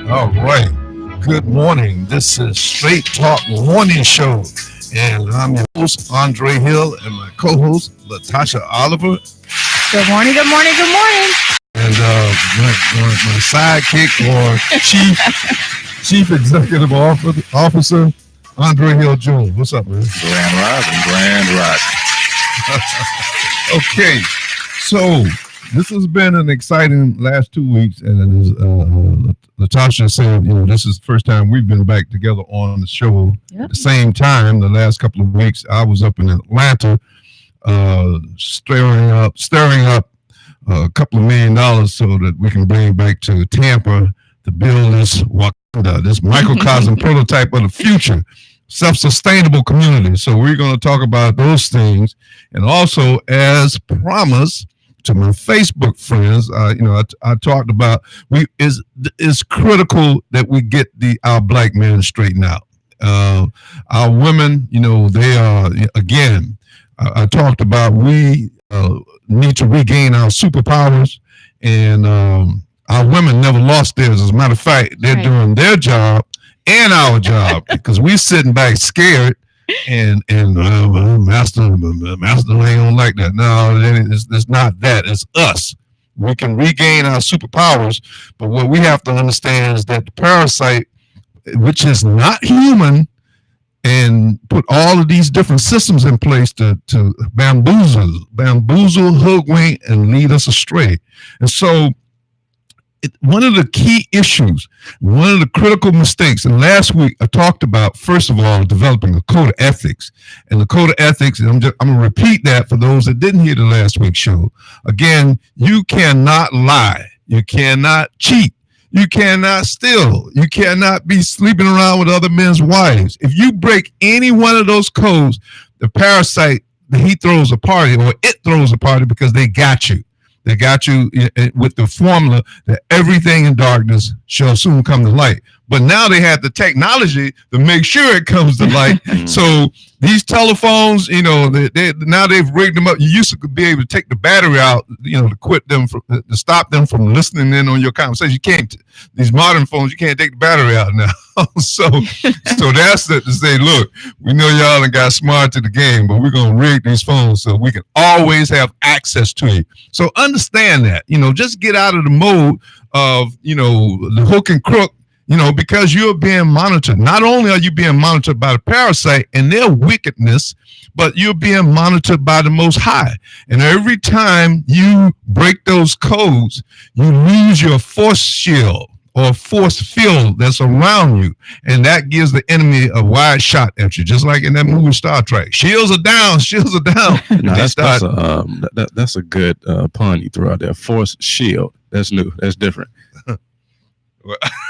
All right. Good morning. This is Straight Talk Morning Show. And I'm your host, Andre Hill, and my co-host, Latasha Oliver. Good morning, good morning, good morning. And my sidekick or chief executive officer, Andre Hill Jr. What's up, man? Grand Rising. Okay. So this has been an exciting last 2 weeks, and as Latasha said, this is the first time we've been back together on the show. Yep. At the same time. The last couple of weeks, I was up in Atlanta, stirring up a couple of $1 million so that we can bring back to Tampa to build this Wakanda, this microcosm prototype of the future, self-sustainable community. So we're going to talk about those things, and also, as promised to my Facebook friends, I talked about it's critical that we get our black men straightened out. Our women, they are, again, I talked about we need to regain our superpowers, and our women never lost theirs. As a matter of fact, they're doing their job and our job because we're sitting back scared. And master ain't gonna like that. No, it's not that. It's us. We can regain our superpowers, but what we have to understand is that the parasite, which is not human, and put all of these different systems in place to bamboozle, hoodwink, and lead us astray. And so one of the key issues, one of the critical mistakes, and last week I talked about, first of all, developing a code of ethics. And the code of ethics, and I'm going to repeat that for those that didn't hear the last week's show. Again, you cannot lie. You cannot cheat. You cannot steal. You cannot be sleeping around with other men's wives. If you break any one of those codes, the parasite, he throws a party, or it throws a party, because they got you. They got you with the formula that everything in darkness shall soon come to light. But now they have the technology to make sure it comes to light. So these telephones, now they've rigged them up. You used to be able to take the battery out, to quit them, to stop them from listening in on your conversation. You can't. These modern phones, you can't take the battery out now. so that's to say, look, we know y'all done got smart to the game, but we're gonna rig these phones so we can always have access to you. So understand that. Just get out of the mode of the hook and crook. Because you're being monitored. Not only are you being monitored by the parasite and their wickedness, but you're being monitored by the Most High. And every time you break those codes, you lose your force shield or force field that's around you. And that gives the enemy a wide shot at you, just like in that movie Star Trek. Shields are down. No, that's a good pun you threw out there. Force shield. That's new. That's different.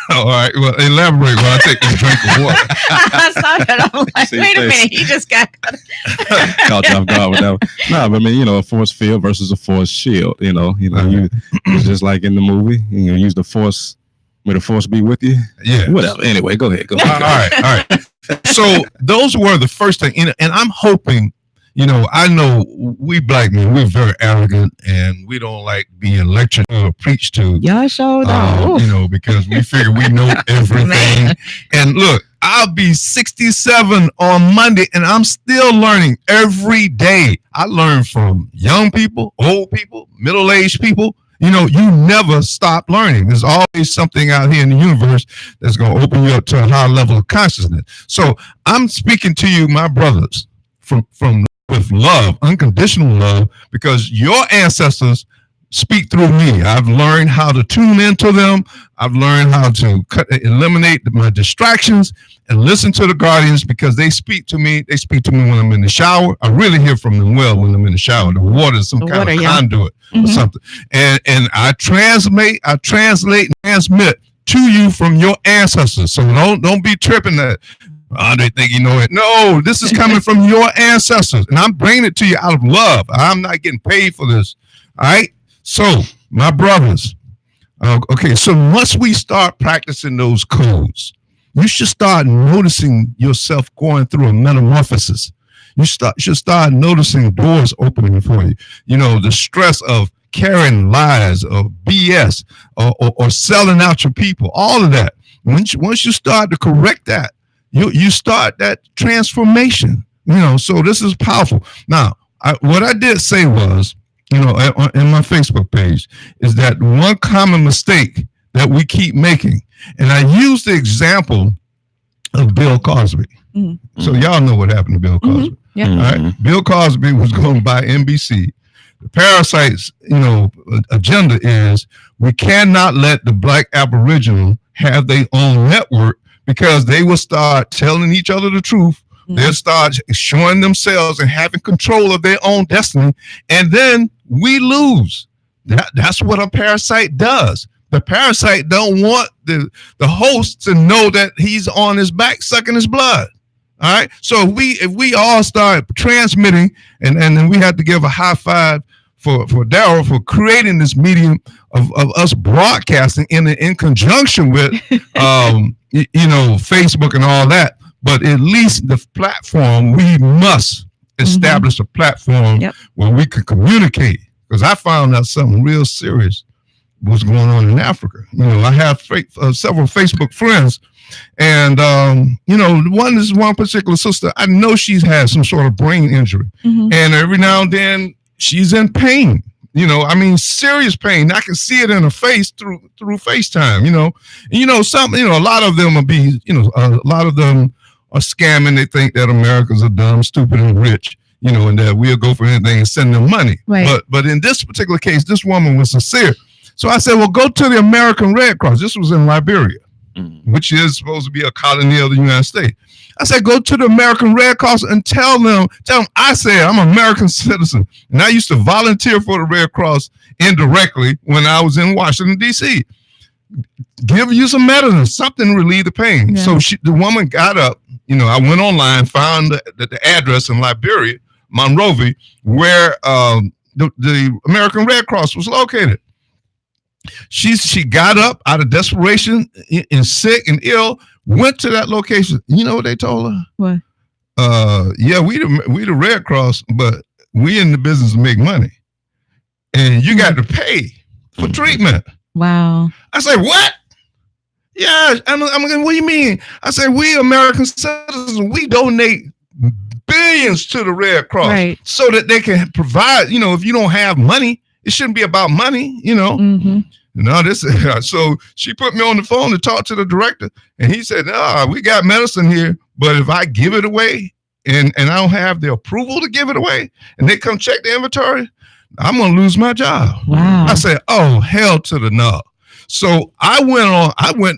All right. Well, elaborate while I take this drink of water. I saw that. I'm like, wait a minute. He just got caught you off guard with that one. No, but I mean, a force field versus a force shield. It's just like in the movie. Use the force. May the force be with you. Yeah. Whatever. Anyway, go ahead. All right. So those were the first thing, and I'm hoping. I know we black men, we're very arrogant, and we don't like being lectured or preached to. Y'all sure don't. Because we figure we know everything. And look, I'll be 67 on Monday, and I'm still learning every day. I learn from young people, old people, middle-aged people. You never stop learning. There's always something out here in the universe that's going to open you up to a high level of consciousness. So I'm speaking to you, my brothers, from with love, unconditional love, because your ancestors speak through me. I've learned how to tune into them. I've learned how to eliminate my distractions and listen to the guardians, because they speak to me. They speak to me when I'm in the shower. I really hear from them well when I'm in the shower. The water is some kind of conduit or something. And I translate and transmit to you from your ancestors. So don't be tripping that they think you know it. No, this is coming from your ancestors, and I'm bringing it to you out of love. I'm not getting paid for this. All right. So my brothers, okay. So once we start practicing those codes, you should start noticing yourself going through a metamorphosis. You should start noticing doors opening for you. The stress of carrying lies or BS or selling out your people, all of that. Once you start to correct that, you start that transformation. So this is powerful. Now, what I did say was, in my Facebook page, is that one common mistake that we keep making, and I use the example of Bill Cosby. Mm-hmm. So y'all know what happened to Bill Cosby. Mm-hmm. Yeah. All right. Bill Cosby was going to buy NBC. The Parasites, agenda is we cannot let the Black Aboriginal have their own network because they will start telling each other the truth. Mm-hmm. They'll start showing themselves and having control of their own destiny. And then we lose. That's what a parasite does. The parasite don't want the host to know that he's on his back sucking his blood. All right. So if we all start transmitting, and then we have to give a high five for Daryl for creating this medium of us broadcasting in conjunction with Facebook and all that. But at least the platform, we must establish a platform where we can communicate. Because I found out something real serious was going on in Africa. I have several Facebook friends, and one particular sister, I know she's had some sort of brain injury, and every now and then she's in pain. Serious pain. I can see it in her face through FaceTime. A lot of them a lot of them are scamming. They think that Americans are dumb, stupid, and rich. And that we'll go for anything and send them money. Right. But in this particular case, this woman was sincere. So I said, well, go to the American Red Cross. This was in Liberia, which is supposed to be a colony of the United States. I said, go to the American Red Cross and tell them I said I'm an American citizen. And I used to volunteer for the Red Cross indirectly when I was in Washington, D.C. Give you some medicine, something to relieve the pain. Yeah. So the woman got up. I went online, found the address in Liberia, Monrovia, where the American Red Cross was located. She got up out of desperation and sick and ill, went to that location. You know what they told her? What? We the Red Cross, but we in the business to make money. And you got to pay for treatment. Wow. I said, what? Yeah, I'm going, what do you mean? I said, we American citizens, we donate billions to the Red Cross so that they can provide, if you don't have money, it shouldn't be about money, Mm-hmm. So she put me on the phone to talk to the director, and he said, we got medicine here, but if I give it away and I don't have the approval to give it away, and they come check the inventory, I'm going to lose my job. Wow. I said, oh, hell to the no. So I went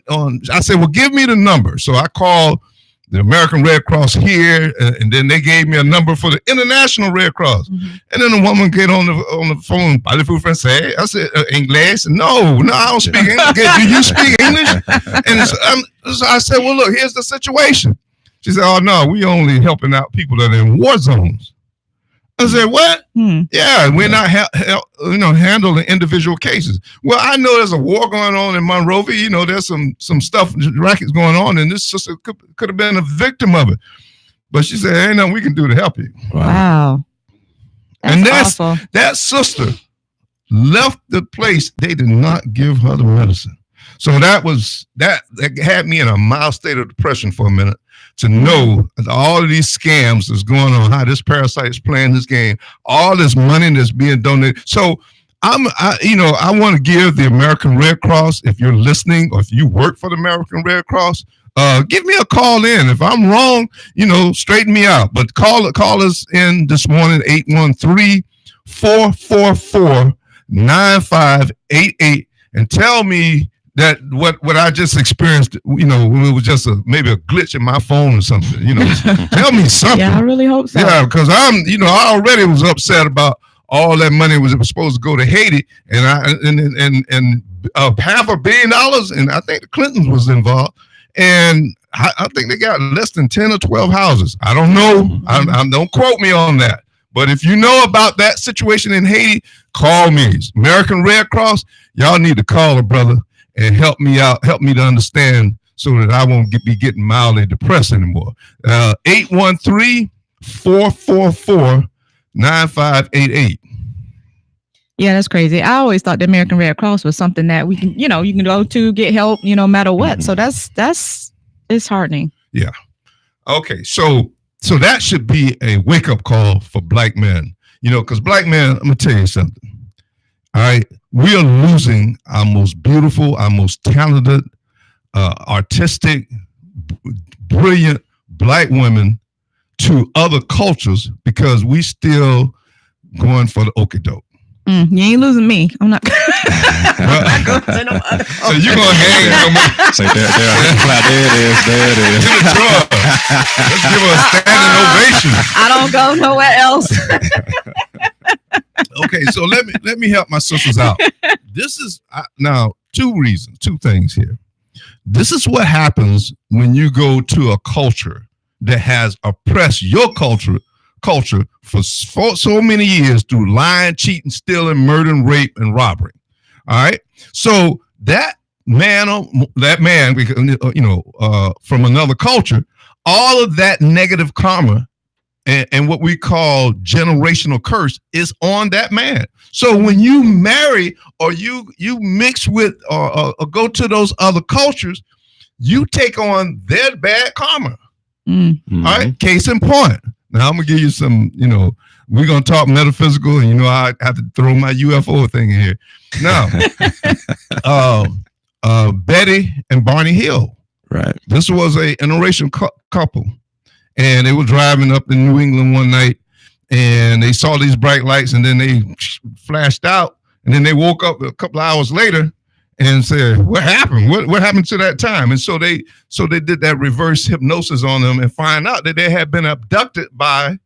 on, I said, well, give me the number. So I called the American Red Cross here, and then they gave me a number for the International Red Cross. Mm-hmm. And then the woman get on the phone, by the food friend say, I said, English? No, I don't speak English. Do you speak English? And so I said, well, look, here's the situation. She said, oh, no, we only helping out people that are in war zones. I said, what? Yeah, we're not handling individual cases. Well, I know there's a war going on in Monrovia. There's some stuff, rackets going on, and this sister could have been a victim of it. But she said, ain't nothing we can do to help you. Wow. That's awful. That sister left the place. They did not give her the medicine. So that had me in a mild state of depression for a minute, to know that all of these scams that's going on, how this parasite is playing this game, all this money that's being donated. So I want to give the American Red Cross, if you're listening or if you work for the American Red Cross, give me a call in. If I'm wrong, straighten me out. But call us in this morning, 813-444-9588, and tell me that what I just experienced, it was just maybe a glitch in my phone or something, tell me something. Yeah, I really hope so. Yeah, because I already was upset about all that money was supposed to go to Haiti, and $500 million, and I think the Clintons was involved, and I think they got less than 10 or 12 houses. I don't know. Don't quote me on that. But if you know about that situation in Haiti, call me. American Red Cross, y'all need to call a brother and help me out, help me to understand so that I won't be getting mildly depressed anymore. 813-444-9588. Yeah, that's crazy. I always thought the American Red Cross was something that we can, you can go to get help, no matter what. So that's it's heartening. Yeah. Okay. So that should be a wake up call for black men, because black men, I'm gonna tell you something. All right, we are losing our most beautiful, our most talented, artistic, brilliant black women to other cultures because we still going for the okie doke. You ain't losing me. I'm not. I'm not going to no other. So you gonna hang them? Say there it is. To the drug. Let's give her a standing ovation. I don't go nowhere else. Okay, so let me help my sisters out. This is now two things here. This is what happens when you go to a culture that has oppressed your culture for so many years through lying, cheating, stealing, murder, rape, and robbery. All right. So that man, from another culture, all of that negative karma and what we call generational curse is on that man. So when you marry or you mix with or go to those other cultures, you take on their bad karma. Mm-hmm. All right. Case in point. Now I'm gonna give you some, we're gonna talk metaphysical, and I have to throw my UFO thing in here. Now, Betty and Barney Hill. Right. This was a interracial couple, and they were driving up in New England one night, and they saw these bright lights, and then they flashed out, and then they woke up a couple of hours later and said, "What happened? What happened to that time?" And so they did that reverse hypnosis on them and find out that they had been abducted by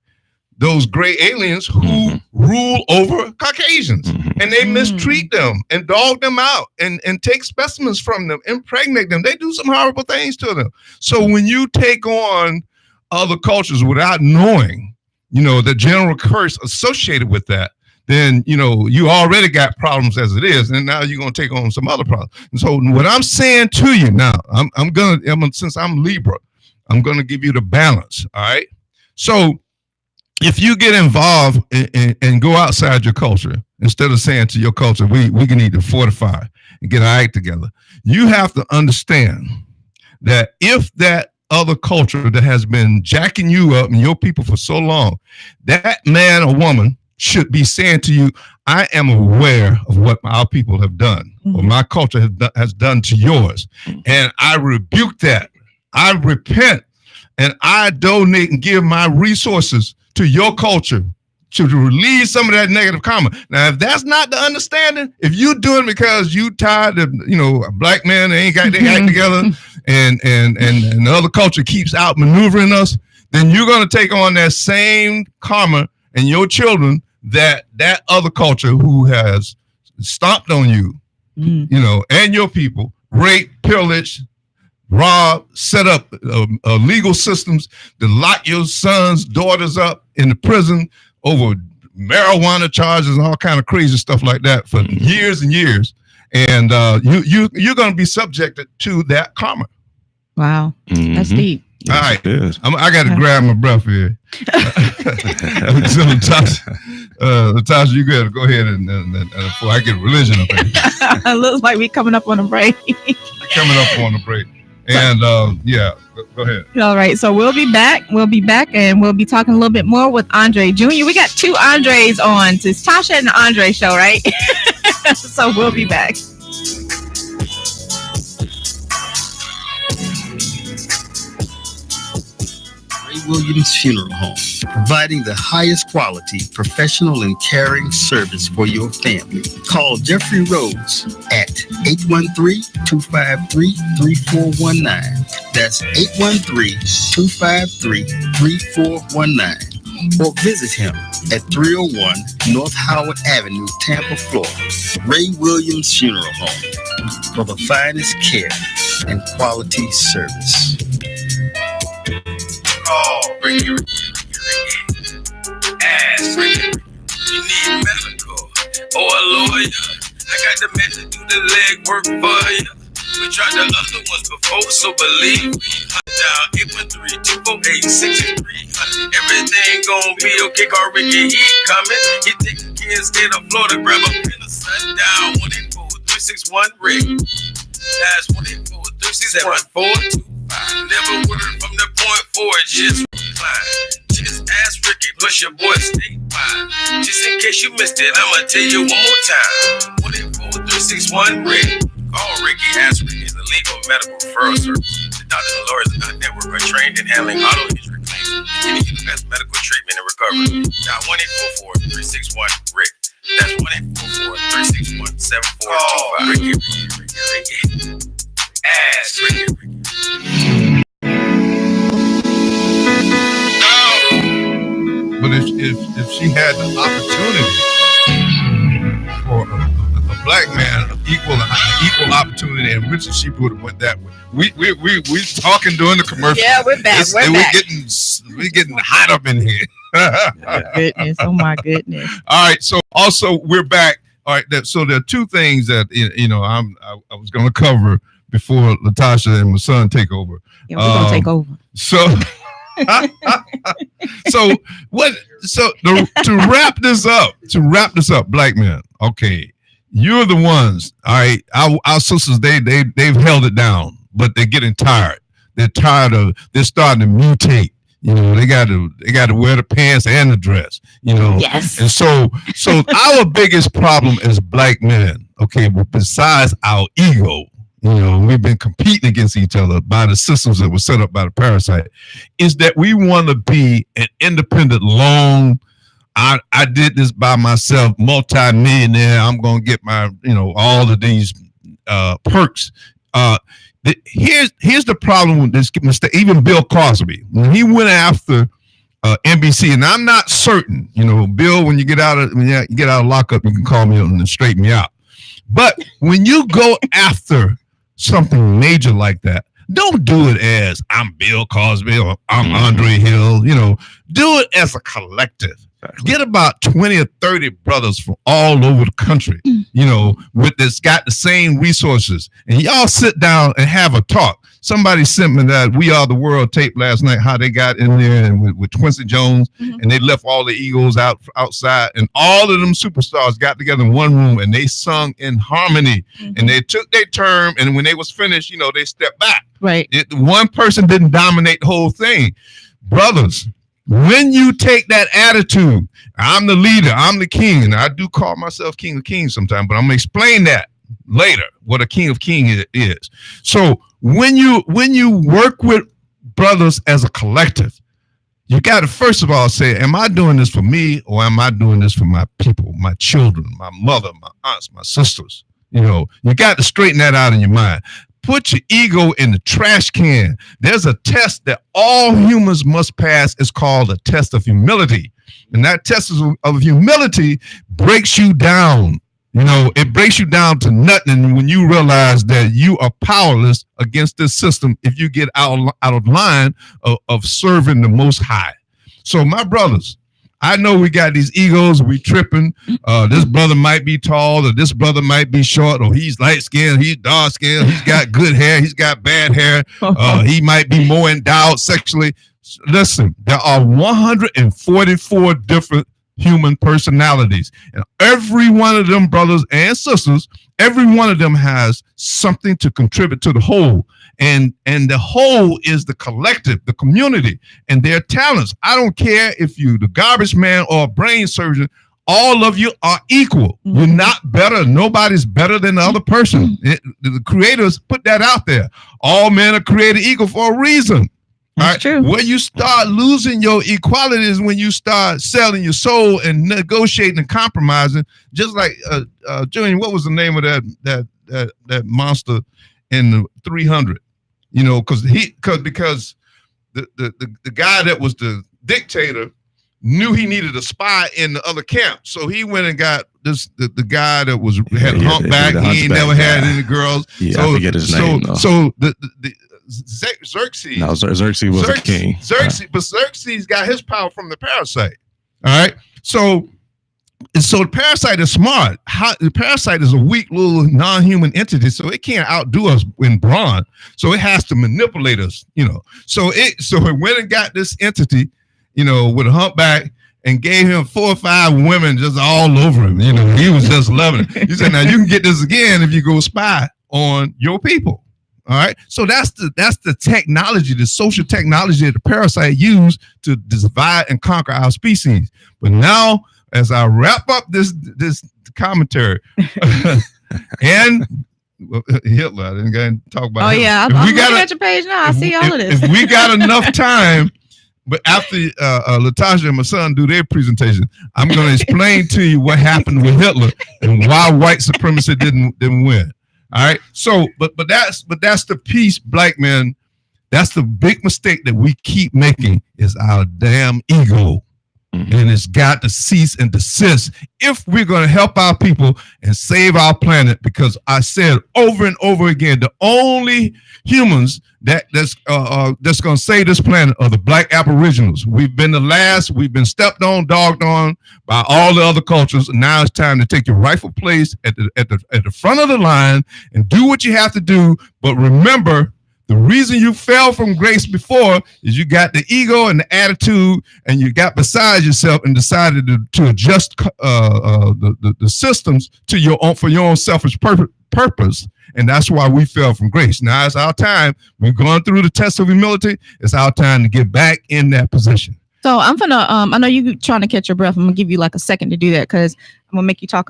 those gray aliens who rule over Caucasians, and they mistreat them and dog them out and take specimens from them, impregnate them. They do some horrible things to them. So when you take on other cultures without knowing, the general curse associated with that, then, you already got problems as it is. And now you're going to take on some other problems. And so what I'm saying to you now, since I'm Libra, I'm going to give you the balance. All right. So if you get involved and go outside your culture, instead of saying to your culture, we need to fortify and get our act together, you have to understand that if that other culture that has been jacking you up and your people for so long, that man or woman should be saying to you, I am aware of what our people have done, or my culture has done to yours. And I rebuke that. I repent, and I donate and give my resources to your culture to release some of that negative karma. Now, if that's not the understanding, if you're doing it because you tired of, a black man that ain't got their act together and the other culture keeps out maneuvering us, then you're going to take on that same karma and your children that other culture who has stomped on you, and your people, rape, pillage, rob, set up legal systems to lock your sons, daughters up in the prison over marijuana charges and all kind of crazy stuff like that for years and years. And you're going to be subjected to that karma. Wow. That's deep. All right. I got to grab my breath here. So, Natasha, you got to go ahead and before I get religion up here. It looks like we coming up on a break. And go ahead. All right. So we'll be back. And we'll be talking a little bit more with Andre Jr. We got two Andres on. It's Tasha and the Andre show, right? So we'll be back. Ray Williams Funeral Home, providing the highest quality, professional, and caring service for your family. Call Jeffrey Rose at 813-253-3419. That's 813-253-3419. Or visit him at 301 North Howard Avenue, Tampa, Florida. Ray Williams Funeral Home, for the finest care and quality service. Oh, bring your ass, bring it. You need medical or a lawyer. I got the men to do the legwork for you. We tried the other ones before, so believe me. Down 813-248-6300. Everything gon' be okay. Call Ricky, he coming. He taking Ricky in state of Florida. Grab a pen and sundown. 184-361 Rick. That's 184-361-425. Never word from the point forward, just reply. Just ask Ricky, plus your boy statewide. Just in case you missed it, I'ma tell you one more time. 184-361 Rick. Call Ricky, ask Ricky, the legal medical referral service. The doctors and lawyers in our network are trained in handling auto injury claims, giving you the best medical treatment and recovery. Now 184-361 Rick. That's 184-361-7425. Ricky. Ask Ricky. But if she had the opportunity for a black man of equal opportunity, and Richard Sheep would have went that way. We talking during the commercial. Yeah, we're back. We're getting hot up in here. Goodness, oh my goodness. All right, so also we're back. All right, so there are two things that I was going to cover before Latasha and my son take over. Yeah, we're gonna take over. So. To wrap this up, black men. Okay, you're the ones. All right, our sisters, they've held it down, but they're getting tired. They're starting to mutate. They got to wear the pants and the dress. Yes. And so our biggest problem as black men, okay, but besides our ego. We've been competing against each other by the systems that were set up by the parasite, is that we want to be an independent, I did this by myself, multi-millionaire. I'm going to get my, all of these perks. Here's the problem with this mistake. Even Bill Cosby, when he went after NBC, and I'm not certain, Bill, when you get out of lockup, you can call me and straighten me out. But when you go after something major like that, don't do it as I'm Bill Cosby or I'm Andre Hill. Do it as a collective. Get about 20 or 30 brothers from all over the country, with this got the same resources, and y'all sit down and have a talk. Somebody sent me that We Are the World tape last night, how they got in there and with Quincy Jones, and they left all the Eagles outside, and all of them superstars got together in one room and they sung in harmony, and they took their term, and when they was finished, they stepped back. Right. One person didn't dominate the whole thing. Brothers, when you take that attitude, I'm the leader, I'm the king, and I do call myself King of Kings sometimes, but I'm gonna explain that later, what a King of Kings is. So when you work with brothers as a collective, you got to first of all say, am I doing this for me, or am I doing this for my people, my children, my mother, my aunts, my sisters? You got to straighten that out in your mind. Put your ego in the trash can. There's a test that all humans must pass. It's called a test of humility. And that test of humility breaks you down. It breaks you down to nothing when you realize that you are powerless against this system if you get out of line of serving the Most High. So my brothers, I know we got these egos, we tripping. This brother might be tall, or this brother might be short, or he's light-skinned, he's dark-skinned, he's got good hair, he's got bad hair, he might be more endowed sexually. Listen, there are 144 different human personalities, and every one of them brothers and sisters, every one of them has something to contribute to the whole. And the whole is the collective, the community, and their talents. I don't care if you the garbage man or a brain surgeon, all of you are equal. You're not better. Nobody's better than the other person. The creators put that out there. All men are created equal for a reason. That's true. Where you start losing your equality is when you start selling your soul and negotiating and compromising. Just like Julian, what was the name of that monster in the 300? Because the guy that was the dictator knew he needed a spy in the other camp, so he went and got the guy that had humpback. He ain't never had any girls. Yeah, I forget his name. So the Xerxes. No, Xerxes was a king. But Xerxes got his power from the parasite. All right. So the parasite is smart. The parasite is a weak little non-human entity, so it can't outdo us in brawn. So it has to manipulate us, So it went and got this entity, with a humpback, and gave him 4 or 5 women just all over him. He was just loving it. He said, now you can get this again if you go spy on your people. All right. So that's the technology, the social technology that the parasite used to divide and conquer our species. But now, as I wrap up this commentary, and Hitler, I didn't get to talk about. Oh Hitler. Yeah, I'm looking at your page now. I see all of this. If we got enough time, but after Latasha and my son do their presentation, I'm going to explain to you what happened with Hitler and why white supremacy didn't win. All right. So, but that's the piece, black men. That's the big mistake that we keep making is our damn ego. Mm-hmm. And it's got to cease and desist if we're going to help our people and save our planet. Because I said over and over again, the only humans that's going to save this planet are the black aboriginals. We've been the last. We've been stepped on, dogged on by all the other cultures. And now it's time to take your rightful place at the front of the line and do what you have to do. But remember, the reason you fell from grace before is you got the ego and the attitude, and you got beside yourself and decided to adjust the systems to your own selfish purpose, and that's why we fell from grace. Now it's our time. We're going through the test of humility. It's our time to get back in that position. So I'm gonna. I know you're trying to catch your breath. I'm gonna give you like a second to do that because I'm gonna make you talk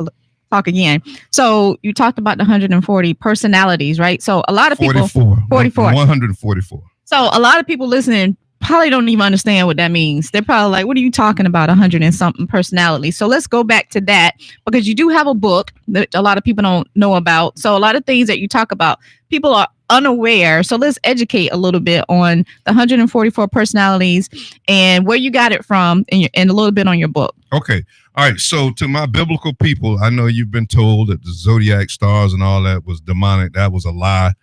again. So you talked about the 140 personalities, right? So a lot of people 44. 144. So a lot of people listening probably don't even understand what that means. They're probably like, what are you talking about, 100 and something personalities? So let's go back to that, because you do have a book that a lot of people don't know about. So a lot of things that you talk about, people are unaware. So let's educate a little bit on the 144 personalities and where you got it from, and a little bit on your book. Okay. All right. So to my biblical people, I know you've been told that the zodiac stars and all that was demonic. That was a lie,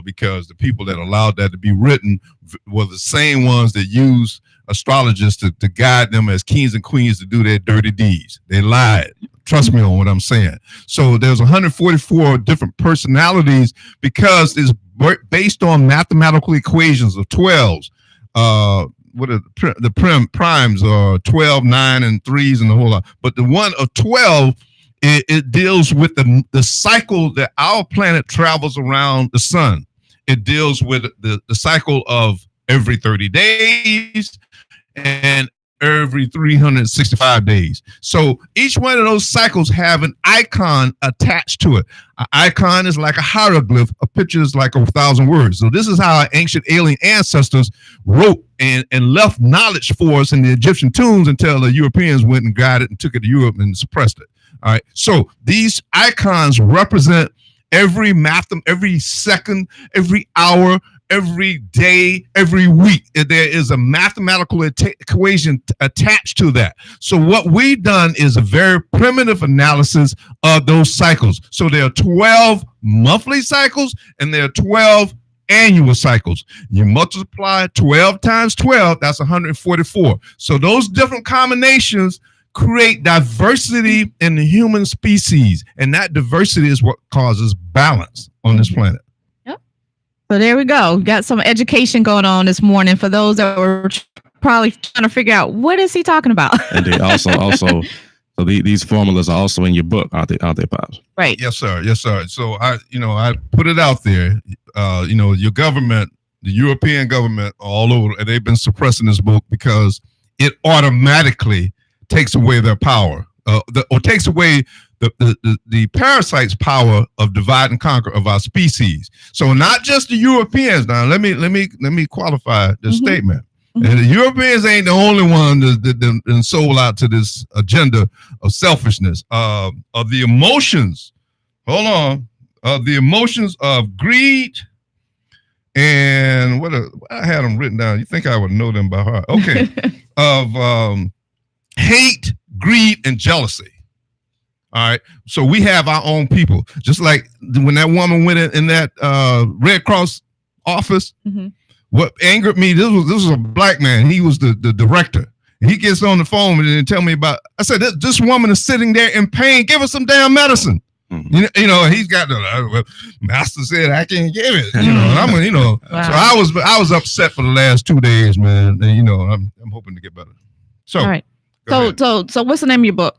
because the people that allowed that to be written were the same ones that used astrologists to guide them as kings and queens to do their dirty deeds. They lied. Trust me on what I'm saying. So there's 144 different personalities because it's based on mathematical equations of 12s. What are the primes are 12, 9, and 3s and the whole lot. But the one of 12, it deals with the cycle that our planet travels around the sun. It deals with the cycle of every 30 days and every 365 days. So each one of those cycles have an icon attached to it. An icon is like a hieroglyph. A picture is like 1,000 words. So this is how our ancient alien ancestors wrote and left knowledge for us in the Egyptian tombs until the Europeans went and got it and took it to Europe and suppressed it. All right. So these icons represent every second, every hour, every day, every week. There is a mathematical equation attached to that. So what we've done is a very primitive analysis of those cycles. So there are 12 monthly cycles and there are 12 annual cycles. You multiply 12 times 12, that's 144. So those different combinations create diversity in the human species, and that diversity is what causes balance on this planet. So there we go. Got some education going on this morning for those that were probably trying to figure out what is he talking about. And they also, so these formulas are also in your book, aren't they, Pops? Right. Yes, sir. Yes, sir. So I put it out there. Your government, the European government, all over, they've been suppressing this book because it automatically takes away their power, or takes away the parasite's power of divide and conquer of our species. So not just the Europeans. Now let me qualify this statement. Mm-hmm. And the Europeans ain't the only one that sold out to this agenda of selfishness, of the emotions. Hold on, of the emotions of greed and I had them written down. You think I would know them by heart? Okay, of hate, greed, and jealousy. All right. So we have our own people. Just like when that woman went in that Red Cross office, mm-hmm. What angered me, this was a black man. He was the director. And he gets on the phone and tell me about, I said, this woman is sitting there in pain. Give her some damn medicine. Mm-hmm. He's got the master said I can't give it. Wow. So I was upset for the last 2 days, man. And I'm hoping to get better. So all right. So what's the name of your book?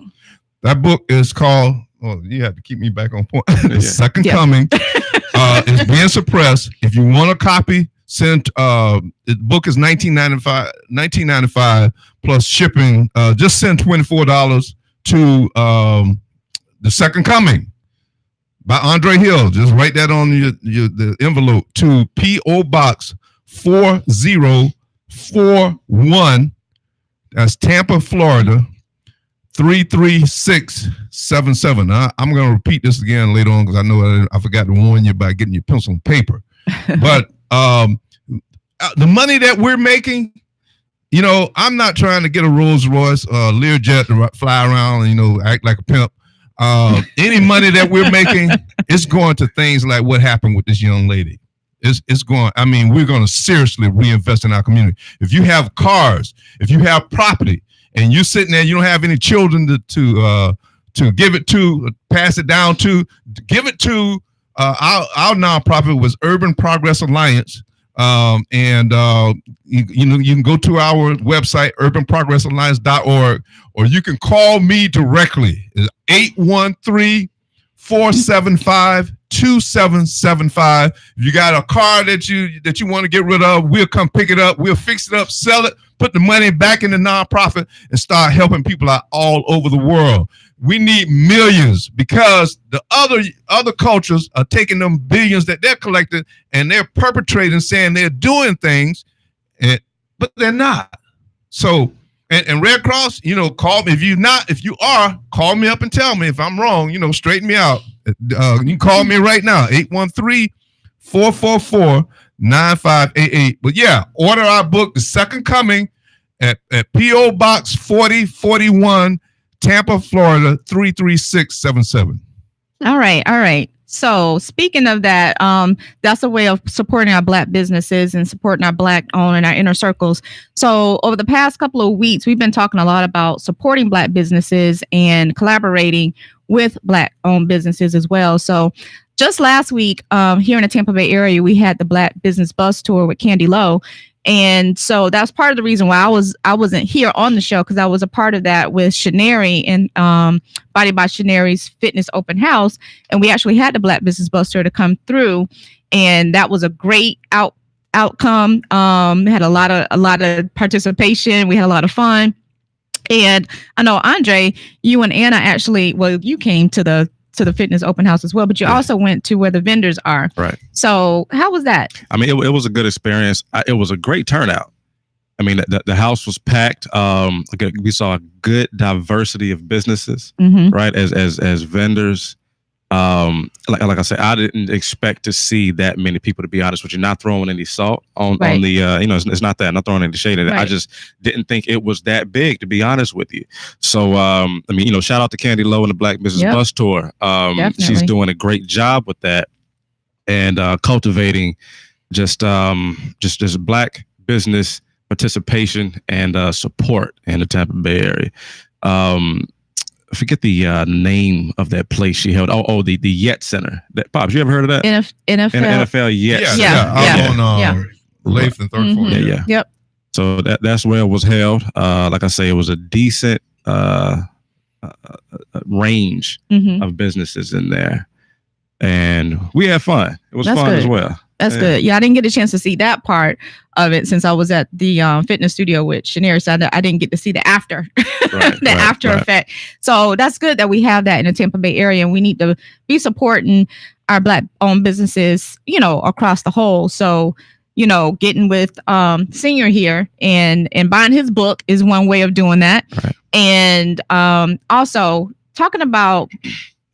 That book is called. Oh, you have to keep me back on point. The Second Yeah. Coming is being suppressed. If you want a copy, send. The book is $19.95 plus shipping. Just send $24 to The Second Coming by Andre Hill. Just write that on the envelope to P.O. Box 4041. That's Tampa, Florida 33677. I'm going to repeat this again later on because I know I forgot to warn you about getting your pencil and paper. But the money that we're making, you know, I'm not trying to get a Rolls Royce, Learjet to fly around and, act like a pimp. Any money that we're making is going to things like what happened with this young lady. It's going, we're going to seriously reinvest in our community. If you have cars, if you have property, and you're sitting there, you don't have any children to give it to, pass it down to, give it to. Our nonprofit was Urban Progress Alliance, and you can go to our website urbanprogressalliance.org, or you can call me directly. It's 813-475-2775. If you got a car that you want to get rid of, we'll come pick it up. We'll fix it up, sell it, put the money back in the nonprofit, and start helping people out all over the world. We need millions because the other cultures are taking them billions that they're collecting and they're perpetrating, saying they're doing things, but they're not. So, and Red Cross, call me if you are, call me up and tell me if I'm wrong. Straighten me out. You can call me right now, 813-444-9588. But yeah, order our book, The Second Coming, at P.O. Box 4041, Tampa, Florida 33677. All right. So speaking of that, that's a way of supporting our Black businesses and supporting our Black owned and our inner circles. So over the past couple of weeks, we've been talking a lot about supporting Black businesses and collaborating with Black owned businesses as well. So just last week, here in the Tampa Bay area, we had the Black Business Bus Tour with Candy Lowe. And so that's part of the reason why I wasn't here on the show, because I was a part of that with Shaneri and Body by Shaneri's Fitness Open House. And we actually had the Black Business Bus Tour to come through. And that was a great outcome. We had a lot of participation. We had a lot of fun. And I know, Andre, you and Anna you came to the Fitness Open House as well, but you also went to where the vendors are. Right. So how was that? It was a good experience. It was a great turnout. The house was packed. We saw a good diversity of businesses, right? As vendors. Like I said, I didn't expect to see that many people, to be honest with you, not throwing any salt on the, it's not that, not throwing any shade at it. I just didn't think it was that big, to be honest with you. So, shout out to Candy Lowe and the Black Business Bus Tour. She's doing a great job with that and cultivating just Black business participation and support in the Tampa Bay area. I forget the name of that place she held. The Yet Center. Pops, you ever heard of that? NFL Yet. Yeah. On Lath and Third Floor. Yeah. Yep. So that's where it was held. Like I say, it was a decent range of businesses in there, and we had fun. It was fun as well. That's good. Yeah, I didn't get a chance to see that part of it since I was at the fitness studio with Shaneri. So I didn't get to see the after, after effect. So that's good that we have that in the Tampa Bay area, and we need to be supporting our Black-owned businesses, across the whole. So, getting with Senior here and buying his book is one way of doing that, and also talking about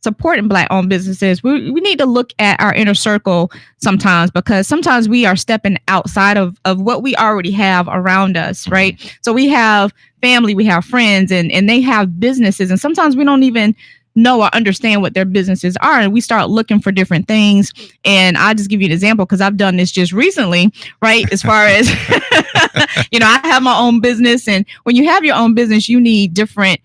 supporting Black-owned businesses. We need to look at our inner circle sometimes, because sometimes we are stepping outside of what we already have around us, right? So we have family, we have friends, and they have businesses, and sometimes we don't even know or understand what their businesses are, and we start looking for different things. And I'll just give you an example, because I've done this just recently, right? As far as, I have my own business, and when you have your own business, you need different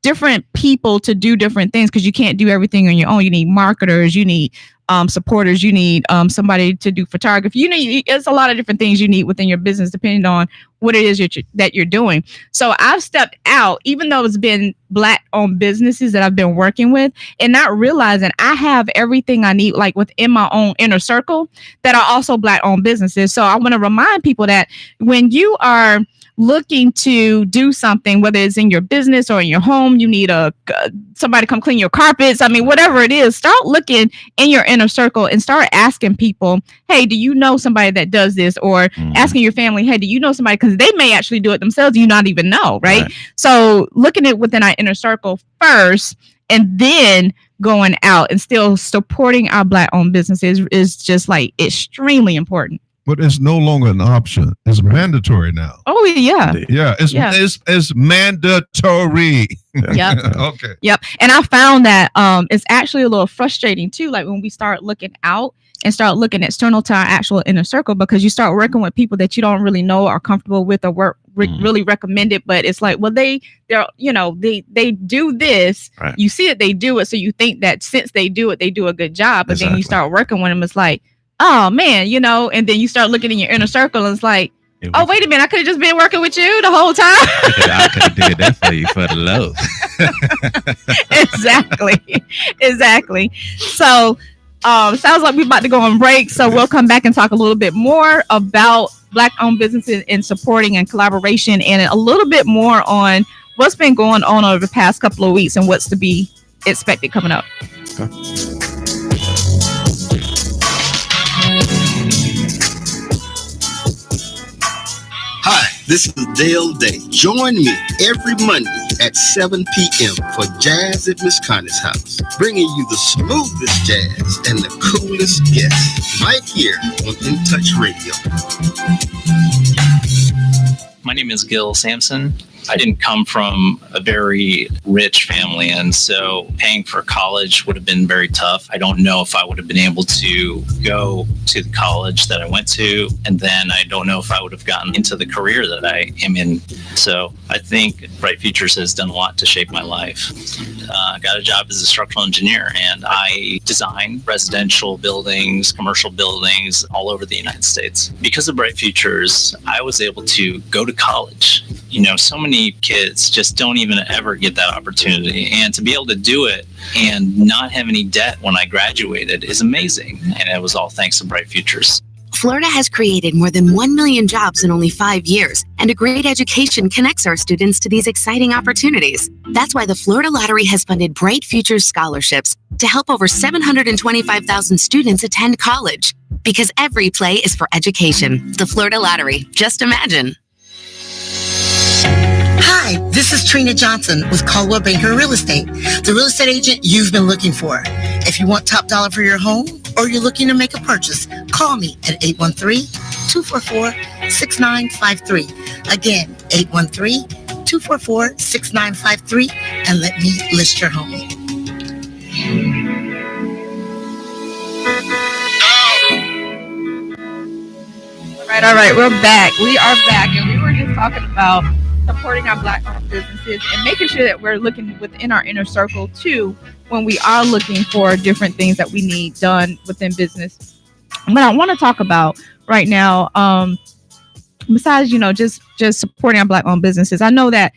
different people to do different things because you can't do everything on your own. You need marketers, you need supporters, you need somebody to do photography. It's a lot of different things you need within your business depending on what it is that you're doing. So I've stepped out, even though it's been Black-owned businesses that I've been working with, and not realizing I have everything I need, like within my own inner circle, that are also Black-owned businesses. So I want to remind people that when you are looking to do something, whether it's in your business or in your home, you need somebody to come clean your carpets. I mean, whatever it is, start looking in your inner circle and start asking people, hey, do you know somebody that does this? Or asking your family, hey, do you know somebody? Because they may actually do it themselves. You not even know, right? So looking at within our inner circle first, and then going out and still supporting our Black-owned businesses is just like extremely important. But it's no longer an option. It's mandatory now. Oh, yeah. Yeah, it's mandatory. Yep. Okay. Yep. And I found that it's actually a little frustrating too. Like when we start looking out and start looking external to our actual inner circle, because you start working with people that you don't really know, are comfortable with, or really recommend it. But it's like, well, they do this. Right. You see it, they do it. So you think that since they do it, they do a good job. But then you start working with them, it's like, oh man, and then you start looking in your inner circle and it's like, oh, wait a minute, I could have just been working with you the whole time. I could have did that for you for the love. Exactly. So sounds like we're about to go on break. So we'll come back and talk a little bit more about Black-owned businesses and supporting and collaboration, and a little bit more on what's been going on over the past couple of weeks and what's to be expected coming up. Okay. Hi, this is Dale Day. Join me every Monday at 7 p.m. for Jazz at Miss Connie's house, bringing you the smoothest jazz and the coolest guests right here on In Touch Radio. My name is Gil Sampson. I didn't come from a very rich family, and so paying for college would have been very tough. I don't know if I would have been able to go to the college that I went to, and then I don't know if I would have gotten into the career that I am in. So I think Bright Futures has done a lot to shape my life. I got a job as a structural engineer, and I design residential buildings, commercial buildings all over the United States. Because of Bright Futures, I was able to go to college. So many kids just don't even ever get that opportunity, and to be able to do it and not have any debt when I graduated is amazing, and it was all thanks to Bright Futures. Florida has created more than 1 million jobs in only 5 years, and a great education connects our students to these exciting opportunities. That's why the Florida Lottery has funded Bright Futures scholarships to help over 725,000 students attend college. Because every play is for education. The Florida Lottery. Just imagine. Hi, this is Trina Johnson with Caldwell Banker Real Estate, the real estate agent you've been looking for. If you want top dollar for your home or you're looking to make a purchase, call me at 813-244-6953. Again, 813-244-6953, and let me list your home. All right, we're back. We are back, and we were just talking about supporting our Black-owned businesses and making sure that we're looking within our inner circle too when we are looking for different things that we need done within business. What I want to talk about right now, besides just supporting our Black-owned businesses, I know that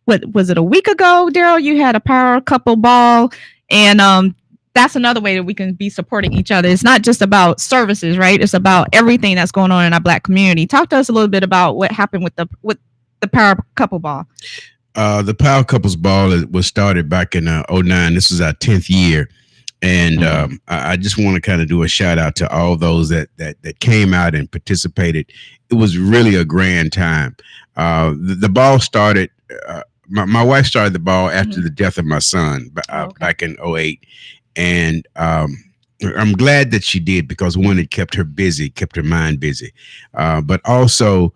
what was it, a week ago, Daryl, you had a power couple ball, and that's another way that we can be supporting each other. It's not just about services, right? It's about everything that's going on in our Black community. Talk to us a little bit about what happened with the Power Couple Ball. The Power Couples Ball was started back in 2009. This is our 10th year. And I just want to kind of do a shout out to all those that came out and participated. It was really a grand time. The ball started, my wife started the ball after the death of my son back in 2008. And I'm glad that she did, because one, it kept her busy, kept her mind busy. But also,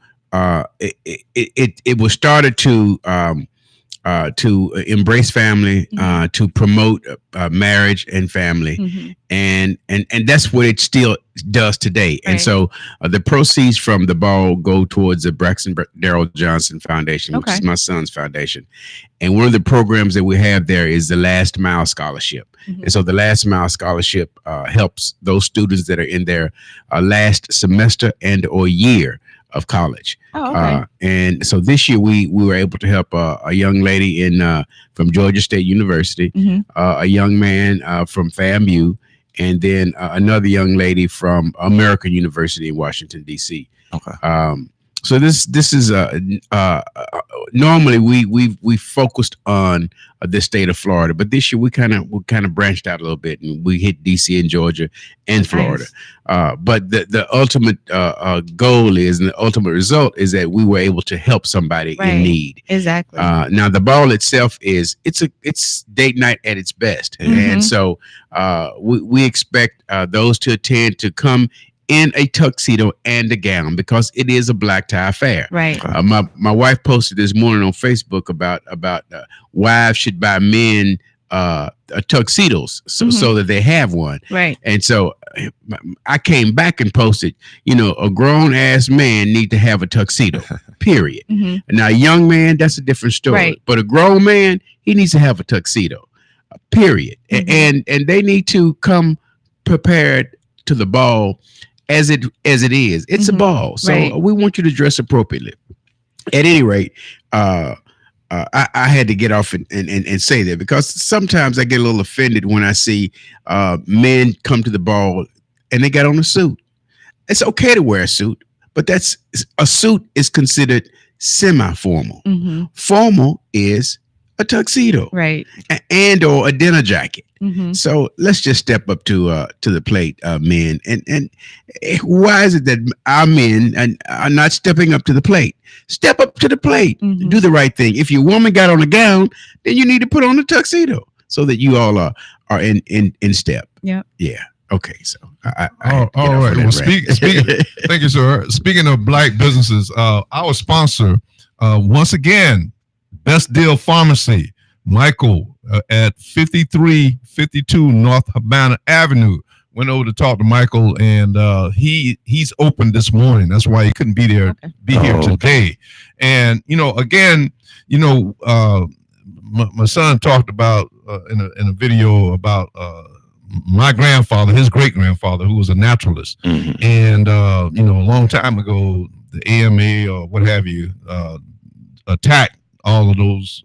it was started to to embrace family, to promote marriage and family, and that's what it still does today. Right. And so the proceeds from the ball go towards the Braxton Darrell Johnson Foundation, which is my son's foundation. And one of the programs that we have there is the Last Mile Scholarship. And so the Last Mile Scholarship helps those students that are in their last semester and or year of college. And so this year we were able to help a young lady from Georgia State University, a young man from FAMU, and then another young lady from American University in Washington, D.C. So this is normally we focused on the state of Florida, but this year we kind of branched out a little bit and we hit DC and Georgia and Florida. But the ultimate goal is, and the ultimate result is that we were able to help somebody in need. Exactly. Now the ball itself it's date night at its best, and so we expect those to attend to come in a tuxedo and a gown, because it is a black tie affair. Right. My wife posted this morning on Facebook about wives should buy men tuxedos so that they have one. Right. And so I came back and posted, a grown ass man need to have a tuxedo. Period. Now a young man, that's a different story. Right. But a grown man, he needs to have a tuxedo. Period. And they need to come prepared to the ball as it is. It's a ball. So we want you to dress appropriately. At any rate, I had to get off and say that, because sometimes I get a little offended when I see men come to the ball and they got on a suit. It's okay to wear a suit, but a suit is considered semi-formal. Formal is a tuxedo, right, and or a dinner jacket. So let's just step up to the plate, men. And why is it that our men are not stepping up to the plate? Step up to the plate. Do the right thing. If your woman got on a gown, then you need to put on a tuxedo so that you all are in step. Yeah. Okay. So all right. Well, speaking. Thank you, sir. Speaking of black businesses, our sponsor, once again, Best Deal Pharmacy, Michael, at 5352 North Havana Avenue. Went over to talk to Michael, and he's open this morning. That's why he couldn't be here today. And again, my son talked about in a video about my grandfather, his great grandfather, who was a naturalist, and a long time ago, the AMA or what have you attacked all of those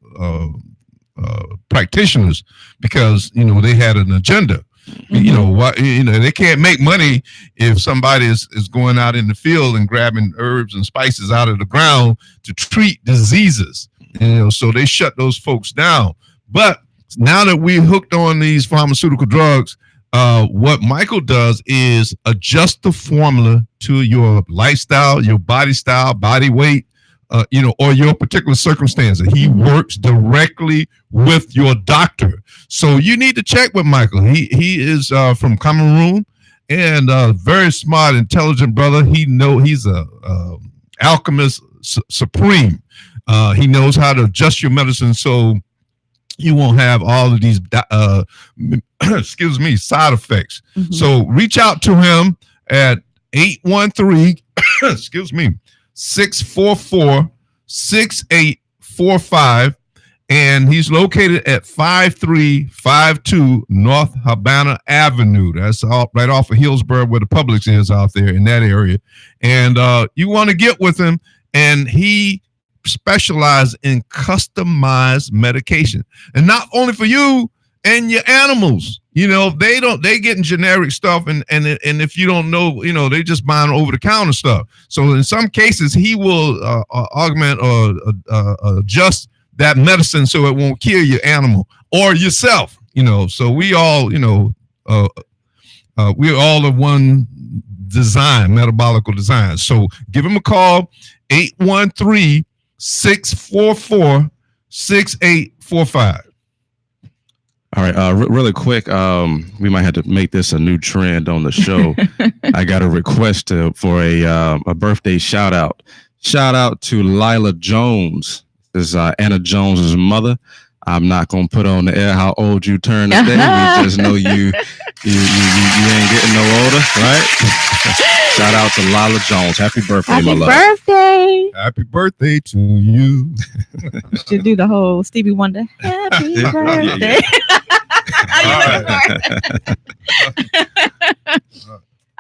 practitioners because they had an agenda. They can't make money if somebody is going out in the field and grabbing herbs and spices out of the ground to treat diseases. So they shut those folks down. But now that we're hooked on these pharmaceutical drugs, what Michael does is adjust the formula to your lifestyle, your body style, body weight, or your particular circumstances. He works directly with your doctor. So you need to check with Michael. He is from Cameroon, and very smart, intelligent brother. He's a alchemist supreme. He knows how to adjust your medicine so you won't have all of these side effects. So reach out to him at 813 644-6845, and he's located at 5352 North Havana Avenue. That's right off of Hillsborough, where the Publix is out there in that area. And you want to get with him, and he specializes in customized medication, and not only for you and your animals. They getting generic stuff, and if you don't know, they just buying over the counter stuff. So in some cases, he will augment or adjust that medicine so it won't kill your animal or yourself. So we all, we're all of one design, metabolical design. So give him a call, 813-644-6845. All right, really quick, we might have to make this a new trend on the show. I got a request for a birthday shout out. Shout out to Lila Jones. This is Anna Jones's mother. I'm not gonna put on the air how old you turned today. We just know you ain't getting no older, right? Shout out to Lala Jones. Happy birthday, my love. Happy birthday. Happy birthday to you. Should do the whole Stevie Wonder. Happy birthday.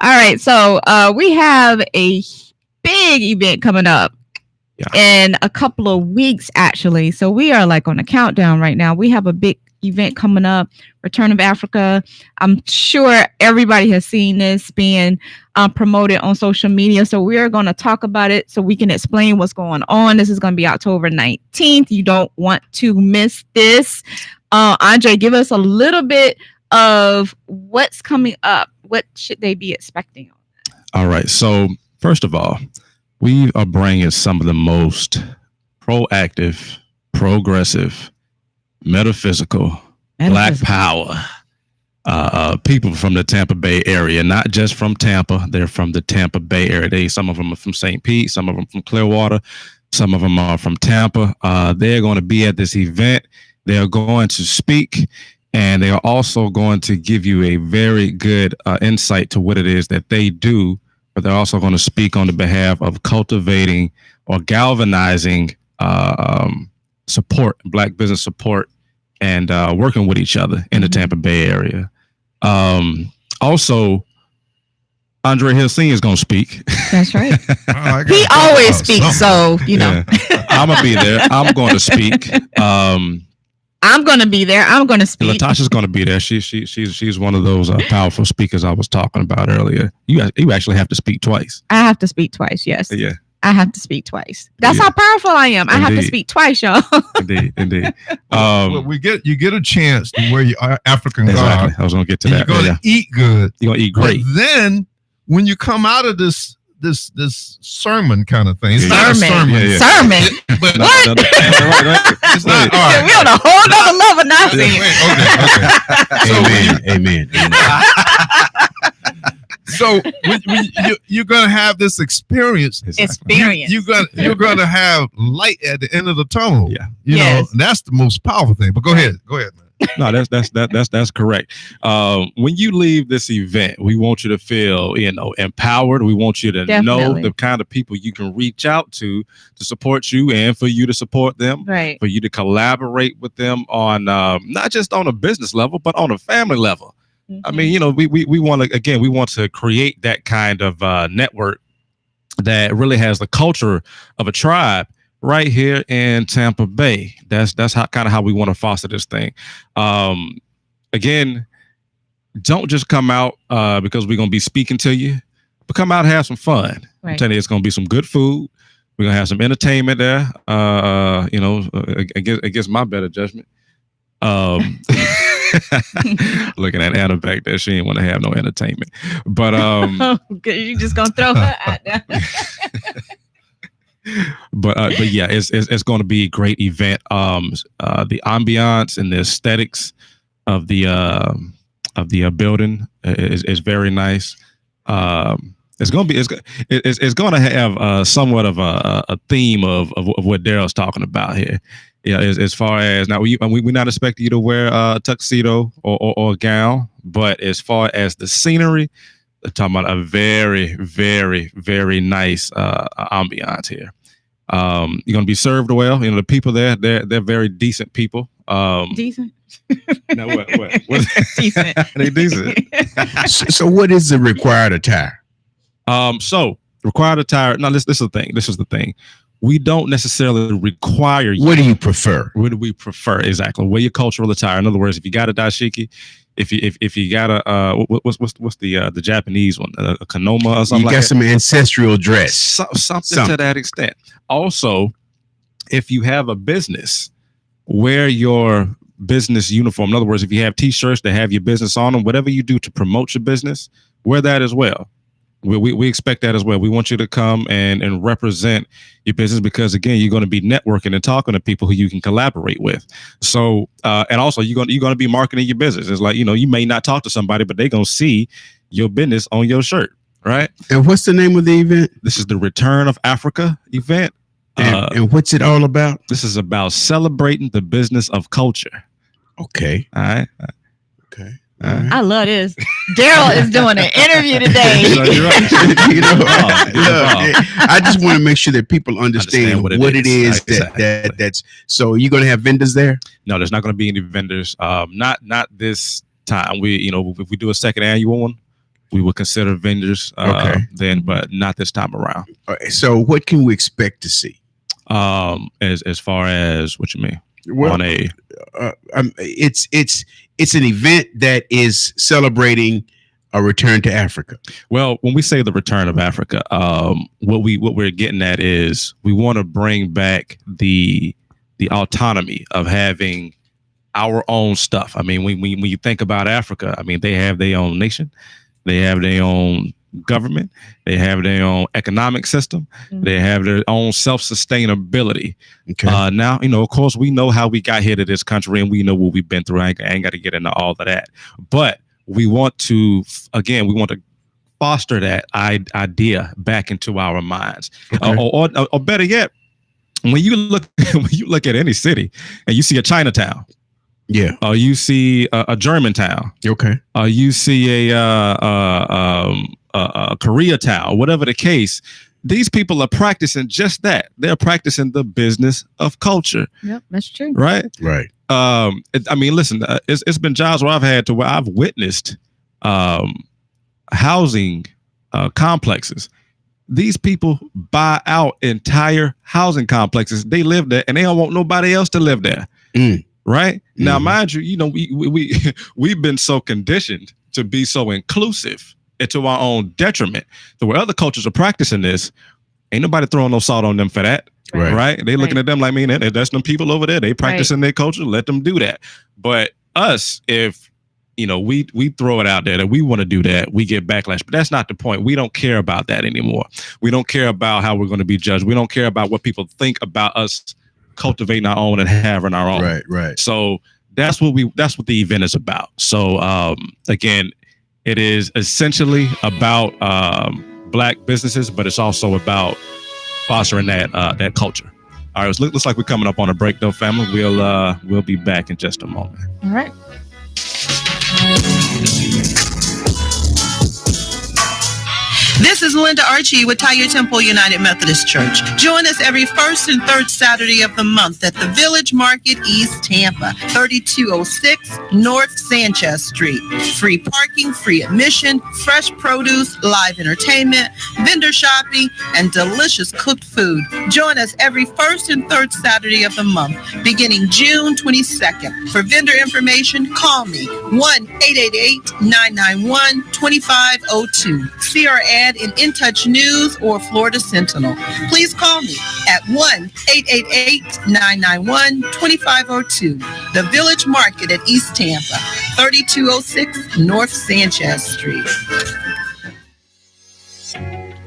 All right. So we have a big event coming up in a couple of weeks, actually. So we are like on a countdown right now. We have a big event coming up, Return of Africa. I'm sure everybody has seen this being promoted on social media. So we are going to talk about it so we can explain what's going on. This is going to be October 19th. You don't want to miss this. Andre, give us a little bit of what's coming up. What should they be expecting? All right. So first of all, we are bringing some of the most proactive, progressive, metaphysical, Black power people from the Tampa Bay area, not just from Tampa. They're from the Tampa Bay area. Some of them are from St. Pete, some of them from Clearwater, some of them are from Tampa. They're going to be at this event. They are going to speak, and they are also going to give you a very good insight to what it is that they do. But they're also going to speak on the behalf of cultivating or galvanizing support, Black business support, and working with each other in the Tampa Bay area. Also, Andre Hill Sr. is going to speak. That's right. He always speaks, so, you know. Yeah. I'm going to be there. I'm going to speak. I'm going to be there. I'm going to speak. Latasha's going to be there. She's one of those powerful speakers I was talking about earlier. You actually have to speak twice. I have to speak twice, yes. Yeah. I have to speak twice. That's how powerful I am. I have to speak twice, y'all. Indeed. Well, you get a chance to wear your African garb. I was going to get to that. You're going to eat good. You're going to eat great. But then when you come out of this sermon kind of thing, it's not a sermon. Sermon. But what? It's not. All right. We're on a whole nother level now. Okay. Amen. So you're going to have this experience. You're going to have light at the end of the tunnel. Yeah. You know, that's the most powerful thing. But go ahead, man. No, that's correct. When you leave this event, we want you to feel, empowered. We want you to know the kind of people you can reach out to support you and for you to support them. Right. For you to collaborate with them on not just on a business level, but on a family level. I mean, we want to create that kind of network that really has the culture of a tribe right here in Tampa Bay. That's how we want to foster this thing. Again, don't just come out because we're going to be speaking to you, but come out and have some fun. Right. I'm telling you, it's going to be some good food. We're going to have some entertainment there, against my better judgment. Looking at Anna back there, she didn't want to have no entertainment. But you just gonna throw her out there. But yeah, it's going to be a great event. The ambiance and the aesthetics of the building is very nice. It's going to have somewhat of a theme of what Daryl's talking about here. Yeah, as far as now, we're not expecting you to wear a tuxedo or a gown, but as far as the scenery, they're talking about a very, very, very nice ambiance here. You're gonna be served well. The people there, they're very decent people. Decent. Now what? Decent. They decent. So what is the required attire? So required attire. No, this is the thing. This is the thing. We don't necessarily require you. What do you prefer? What do we prefer? Exactly. Wear your cultural attire. In other words, if you got a dashiki, if you got a what's the Japanese one, a kanoma or something, you got some ancestral dress, something to that extent. Also, if you have a business, wear your business uniform. In other words, if you have T-shirts that have your business on them, whatever you do to promote your business, wear that as well. We expect that as well. We want you to come and represent your business because, again, you're going to be networking and talking to people who you can collaborate with. So, and also you're going to be marketing your business. It's like, you may not talk to somebody, but they're going to see your business on your shirt, right? And what's the name of the event? This is the Return of Africa event. And what's it all about? This is about celebrating the business of culture. Okay. All right. Okay. I love this. Daryl is doing an interview today. You're right. I just want to make sure that people understand what it is Exactly. that's. So you're going to have vendors there? No, there's not going to be any vendors. Not this time. If we do a second annual one, we will consider vendors then, but not this time around. All right, so what can we expect to see? As far as what you mean? Well, On a it's an event that is celebrating a return to Africa. Well, when we say the return of Africa, what we're getting at is we want to bring back the autonomy of having our own stuff. I mean, when you think about Africa, I mean, they have their own nation, they have their own government, they have their own economic system, they have their own self-sustainability. Okay. Now, of course, we know how we got here to this country, and we know what we've been through. I ain't got to get into all of that, but we want to foster that idea back into our minds. Okay. Or better yet, when you look at any city and you see a Chinatown, yeah, or you see a Germantown, okay, or you see a Koreatown, whatever the case, these people are practicing just that. They're practicing the business of culture. Yep, that's true. Right. Right. Listen, it's been jobs where I've witnessed housing complexes. These people buy out entire housing complexes. They live there, and they don't want nobody else to live there. Right. Now, mind you, we've been so conditioned to be so inclusive and to our own detriment. So where other cultures are practicing this, ain't nobody throwing no salt on them for that. Right. They looking at them like, man, that's them people over there. They practicing their culture. Let them do that. But us, if we throw it out there that we want to do that, we get backlash. But that's not the point. We don't care about that anymore. We don't care about how we're going to be judged. We don't care about what people think about us cultivating our own and having our own. Right. So that's what the event is about. So again, it is essentially about Black businesses, but it's also about fostering that culture. All right, it looks like we're coming up on a break, though, family. We'll be back in just a moment. All right. This is Linda Archie with Taya Temple United Methodist Church. Join us every first and third Saturday of the month at the Village Market, East Tampa, 3206 North Sanchez Street. Free parking, free admission, fresh produce, live entertainment, vendor shopping, and delicious cooked food. Join us every first and third Saturday of the month, beginning June 22nd. For vendor information, call me 1-888-991-2502. See our ad in InTouch News or Florida Sentinel. Please call me at 1-888-991-2502. The Village Market at East Tampa, 3206 North Sanchez Street.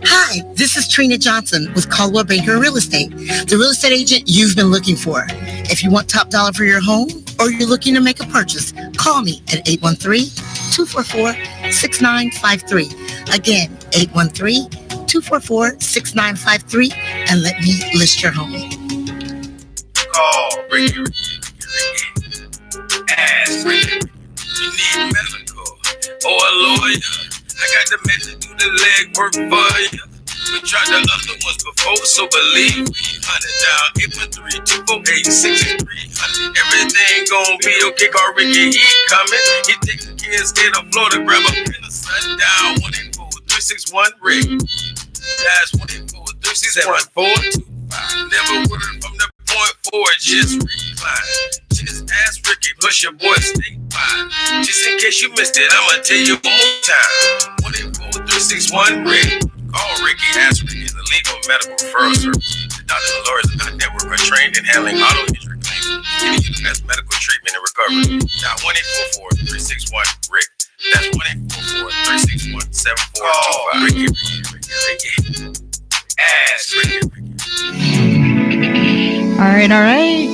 Hi, this is Trina Johnson with Caldwell Banker Real Estate, the real estate agent you've been looking for. If you want top dollar for your home or you're looking to make a purchase, call me at 813-244-6953. Again, 813-244-6953, and let me list your home. Call Ricky. Ask Ricky. You need medical or a lawyer. I got the men to do the legwork for you. We tried the other ones before, so believe me. 100 down, 813-248-6300. Everything gon' be okay, call Ricky, he coming. He taking care of state of Florida, grab a pen and sundown. 1-84361-RICK. That's 1-843-742-5. Never word from the point forward, just recline. Just ask Ricky, plus your boy stay fine. Just in case you missed it, I'ma tell you one more time. 1-84361-RICK. Call Ricky, ask Ricky, the legal medical referral service. The doctors and lawyers in our network are trained in handling auto injury claims, giving you the best medical treatment and recovery. Now 1-844-361-RICK. That's 1-844-361-7425. Ricky. Ask Ricky. All right.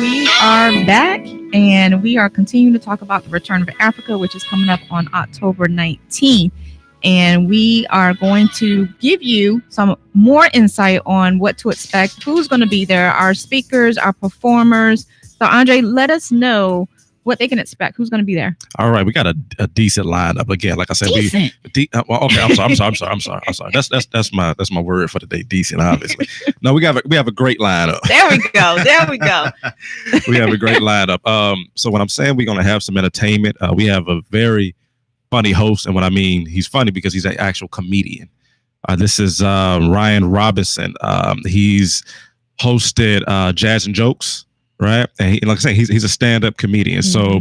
We are back, and we are continuing to talk about the Return of Africa, which is coming up on October 19th. and we are going to give you some more insight on what to expect, who's going to be there, our speakers, our performers. So Andre, let us know what they can expect. Who's going to be there? All right, we got a decent lineup again. Like I said, Decent. well, okay. I'm sorry. That's my word for the day. Decent, obviously. No, we have a great lineup. There we go. We have a great lineup. So when I'm saying we're going to have some entertainment, we have a very funny host, and what I mean, he's funny because he's an actual comedian. This is Ryan Robinson. He's hosted Jazz and Jokes. Right. And like I said, he's a stand-up comedian. So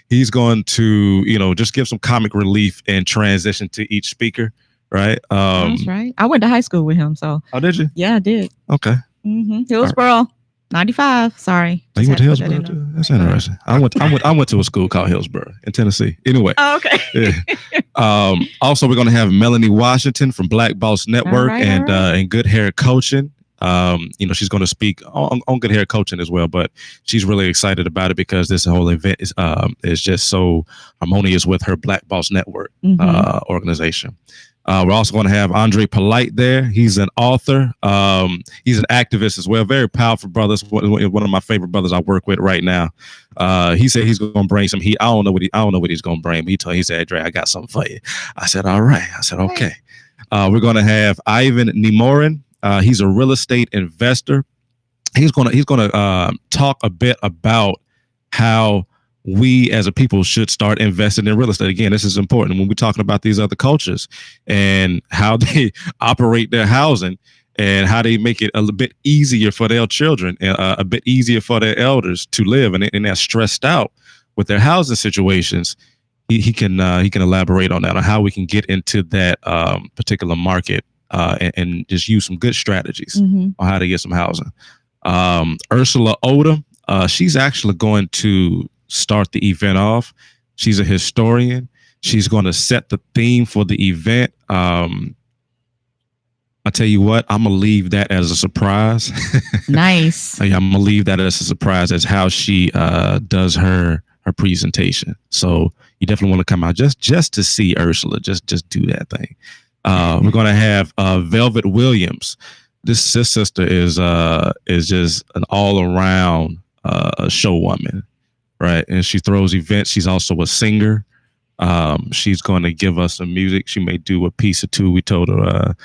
he's going to, just give some comic relief and transition to each speaker. Right. That's right. I went to high school with him. So. Oh, did you? Yeah, I did. Okay. Hillsboro, 95. Sorry. Oh, you went to Hillsboro too? That's interesting. I went to a school called Hillsboro in Tennessee. Anyway. Oh, okay. Yeah. Also, we're going to have Melanie Washington from Black Boss Network and Good Hair Coaching. She's going to speak on good hair coaching as well, but she's really excited about it because this whole event is just so harmonious with her Black Boss Network organization. We're also going to have Andre Polite there. He's an author. He's an activist as well. Very powerful brother. One of my favorite brothers I work with right now. He said he's going to bring some heat. I don't know what he's going to bring. But he said, Dre, I got something for you. I said, all right. I said, okay. We're going to have Ivan Nemorin. He's a real estate investor. He's gonna talk a bit about how we as a people should start investing in real estate. Again, this is important when we're talking about these other cultures and how they operate their housing and how they make it a little bit easier for their children and a bit easier for their elders to live, and they're stressed out with their housing situations. He can elaborate on that, on how we can get into that particular market. And just use some good strategies on how to get some housing. Ursula Odom, she's actually going to start the event off. She's a historian. She's going to set the theme for the event. I tell you what, I'm going to leave that as a surprise. Nice. I'm going to leave that as a surprise as how she does her presentation. So you definitely want to come out just to see Ursula, just do that thing. We're going to have Velvet Williams. This sister is just an all-around show woman, right? And she throws events. She's also a singer. She's going to give us some music. She may do a piece or two. We told her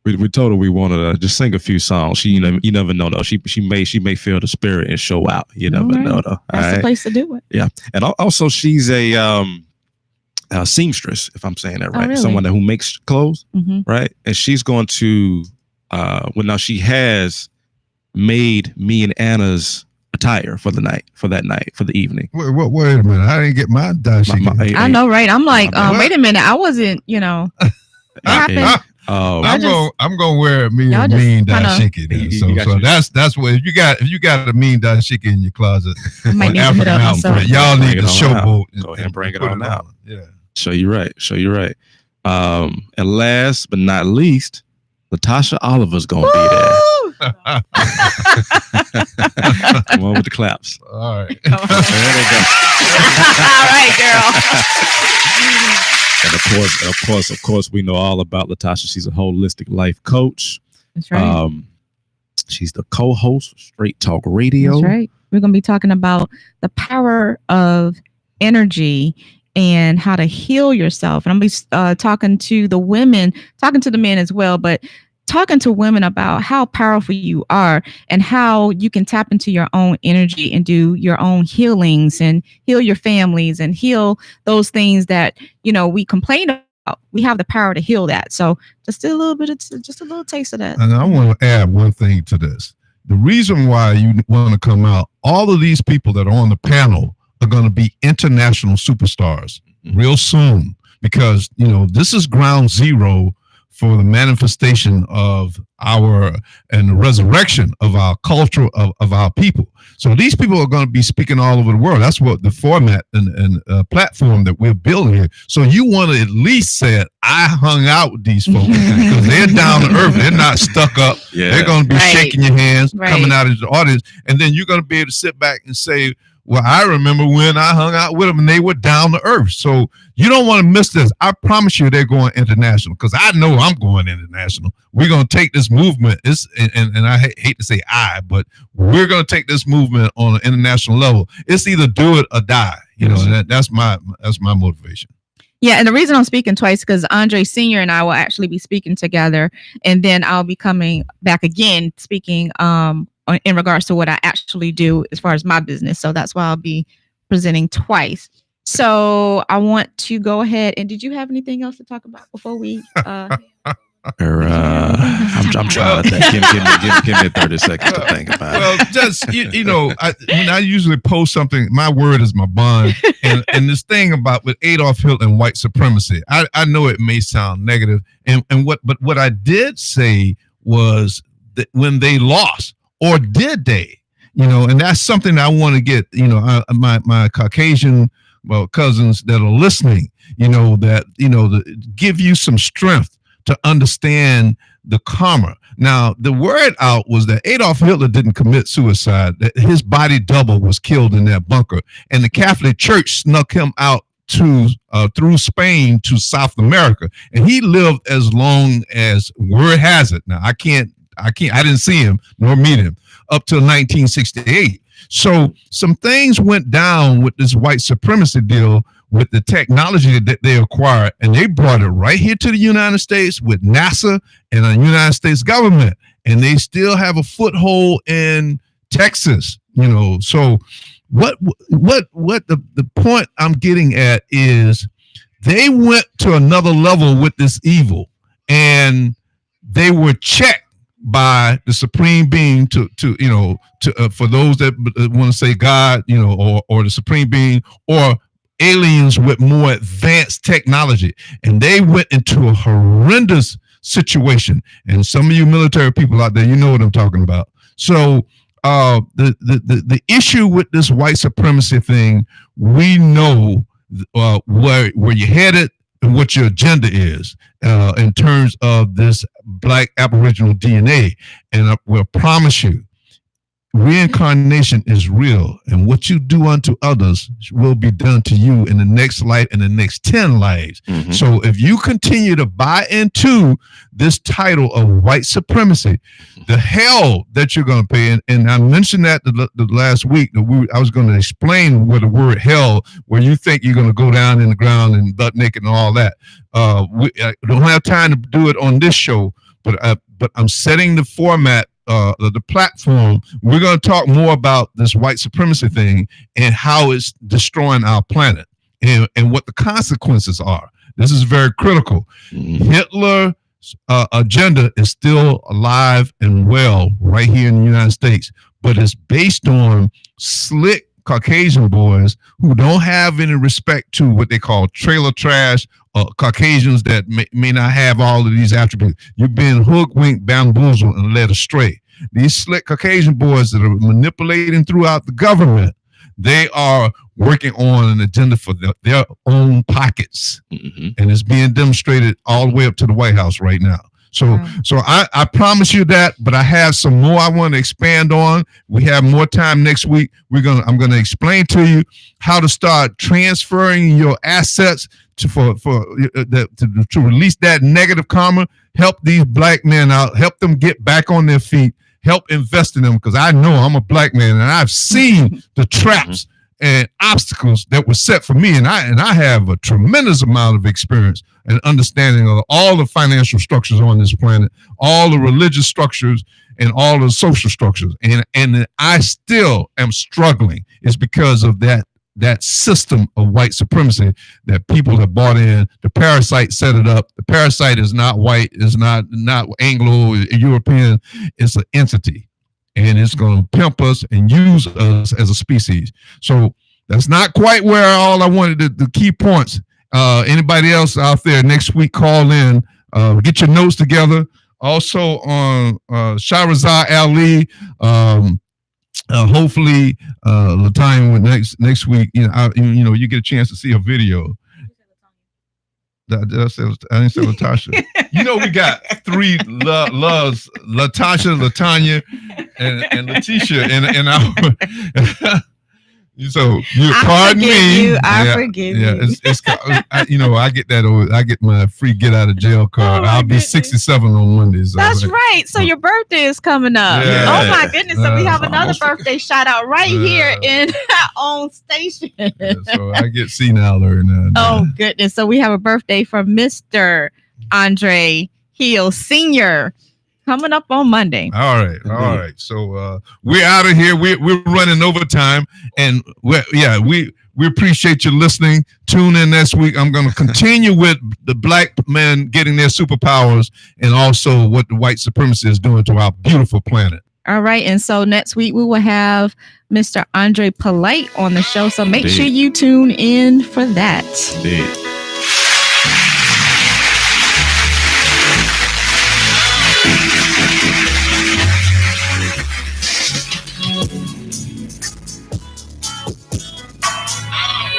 we wanted to just sing a few songs. You never know though. She may feel the spirit and show out. You never know though. That's the place to do it. Yeah, and also she's a seamstress, if I'm saying that right. Really? Someone who makes clothes, right? And she's going to, now she has made me and Anna's attire for the evening. Wait a minute. I didn't get my dashiki. I know, right? I'm like, wait a minute. I wasn't, what happened? I'm gonna wear a mean dashiki. So that's what if you got a mean dashiki in your closet. Y'all need to showboat. Go ahead and bring it on out. Yeah. Show you right. And last but not least, Latasha Oliver's gonna be there. Come on with the claps. All right. All right, girl. And of course, we know all about Latasha. She's a holistic life coach. That's right. She's the co-host of Straight Talk Radio. That's right. We're going to be talking about the power of energy and how to heal yourself. And I'm going to be talking to the women, talking to the men as well, but talking to women about how powerful you are and how you can tap into your own energy and do your own healings and heal your families and heal those things that, we complain about. We have the power to heal that. So just a little taste of that. And I want to add one thing to this. The reason why you want to come out, all of these people that are on the panel are going to be international superstars real soon, because, this is ground zero for the manifestation of and the resurrection of our culture of our people. So these people are going to be speaking all over the world. That's what the format and platform that we're building here. So you want to at least say, I hung out with these folks because they're down to earth. They're not stuck up. Yeah. They're going to be shaking your hands, coming out into the audience. And then you're going to be able to sit back and say, Well, I remember when I hung out with them and they were down to earth. So you don't want to miss this. I promise you they're going international because I know I'm going international. We're going to take this movement. And I hate to say but we're going to take this movement on an international level. It's either do it or die. You know, that's my motivation. Yeah, and the reason I'm speaking twice because Andre Sr. and I will actually be speaking together, and then I'll be coming back again speaking in regards to what I actually do as far as my business. So that's why I'll be presenting twice. So I want to go ahead. And did you have anything else to talk about before we? I'm trying to think. Give me 30 seconds to think about it. Well, just when I usually post something, my word is my bond. And this thing about with Adolf Hitler and white supremacy, I know it may sound negative, but what I did say was that when they lost, or did they? And that's something I want to get. My Caucasian cousins that are listening, that give you some strength to understand the karma. Now, the word out was that Adolf Hitler didn't commit suicide, that his body double was killed in that bunker, and the Catholic Church snuck him out through Spain to South America, and he lived as long as word has it. Now, I didn't see him nor meet him up till 1968. So some things went down with this white supremacy deal with the technology that they acquired, and they brought it right here to the United States with NASA and the United States government, and they still have a foothold in Texas. So what the point I'm getting at is they went to another level with this evil, and they were checked by the supreme being to for those that want to say God, or the supreme being, or aliens with more advanced technology, and they went into a horrendous situation. And some of you military people out there, you know what I'm talking about. So the issue with this white supremacy thing, we know where you're headed and what your agenda is in terms of this Black Aboriginal DNA. And I will promise you, reincarnation is real, and what you do unto others will be done to you in the next life and the next 10 lives. Mm-hmm. So if you continue to buy into this title of white supremacy, the hell that you're going to pay, and I mentioned that the last week, I was going to explain what the word hell, where you think you're going to go down in the ground and butt naked and all that. I don't have time to do it on this show, but I'm setting the format, the platform. We're going to talk more about this white supremacy thing and how it's destroying our planet and what the consequences are. This is very critical. Hitler's agenda is still alive and well right here in the United States, but it's based on slick Caucasian boys who don't have any respect to what they call trailer trash, Caucasians that may not have all of these attributes. You've been hoodwinked, bamboozled, and led astray. These slick Caucasian boys that are manipulating throughout the government, they are working on an agenda for their own pockets. Mm-hmm. And it's being demonstrated all the way up to the White House right now. So I promise you that, but I have some more I want to expand on. We have more time next week. I'm gonna explain to you how to start transferring your assets to release that negative karma, help these Black men out, help them get back on their feet, help invest in them, because I know I'm a Black man and I've seen the traps and obstacles that were set for me, and I have a tremendous amount of experience and understanding of all the financial structures on this planet, all the religious structures, and all the social structures, and I still am struggling. It's because of that system of white supremacy that people have bought in. The parasite set it up. The parasite is not white, is not Anglo European. It's an entity, and it's going to pimp us and use us as a species. So that's not quite where all I wanted the key points. Anybody else out there next week, call in, get your notes together. Also on Shahrazad Ali, hopefully Latanya next week, you get a chance to see a video. I didn't say Latasha. We got three loves: Latasha, Latanya, and Letitia, and our So you I pardon forgive me. you. I forgive yeah, you. It's I get that. I get my free get out of jail card. Oh, my I'll be goodness. 67 on Monday. So That's right. So your birthday is coming up. Yeah. Oh my goodness. So we have another almost birthday shout out right here in our own station. So I get senile now. Oh goodness. So we have a birthday from Mr. Andre Hill Sr. coming up on Monday. All right. So we're out of here. We're running overtime, and we appreciate you listening. Tune in next week. I'm going to continue with the black men getting their superpowers, and also what the white supremacy is doing to our beautiful planet. All right. And so next week we will have Mr. Andre Polite on the show. So make sure you tune in for that. Indeed.